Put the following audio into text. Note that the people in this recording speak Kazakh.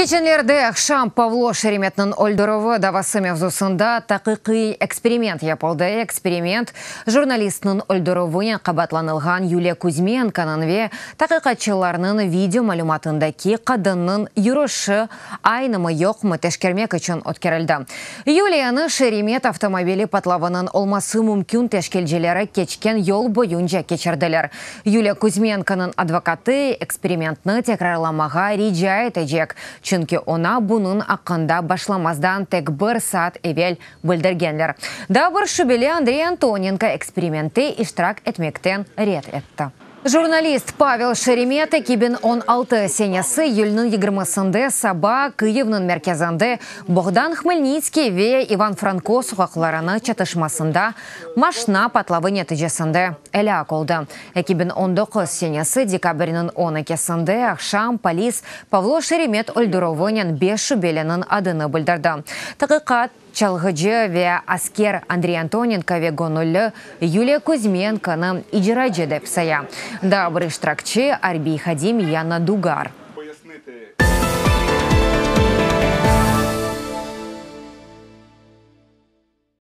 Кеченлерде Шам Павло Шереметнің Ольдоровы давасы мевзусында тақиқи эксперимент япылды. Эксперимент журналистның Ольдоровы қабатланылған Юлия Кузьменканың ве тақиқатчыларының видео малюматындаки қадынның юрышы айнымы йоқмы тешкермек үшін өткерілді. Юлияны Шеремет автомобилі патлавының олмасы мүмкін тешкелжелері кечкен yol бойынша кечерділер. Юлия Кузьменканың адвокаты экспериментны текрарламаға риджа етежек. Чөнки она бұның ақында башламаздан тек бір саат evvel білдіргенлер. Дабыр шүбелі Андрей Антоненко эксперименті иштирак етмектен рет етті. Журналист Павел Шеремет 2016 сенесі елінің 20-сында Саба Киевның мерkezінде Богдан Хмельницкий ве Иван Франко сұқақлараны чатышмасында машина патлавы нәтижесінде әлі ақылды. 2019 сенесі декабрінің 12-сінде ақшам полис Павло Шеремет Ольдоровының 5 шүбеленің адыны білдірді. Тақиқат Чалғыжы ве аскер Андрей Антоненко ве гонулы Юлия Кузьменканы ижраджы деп сая. Да бір иштиракчы Арбий Хадим Яна Дугар.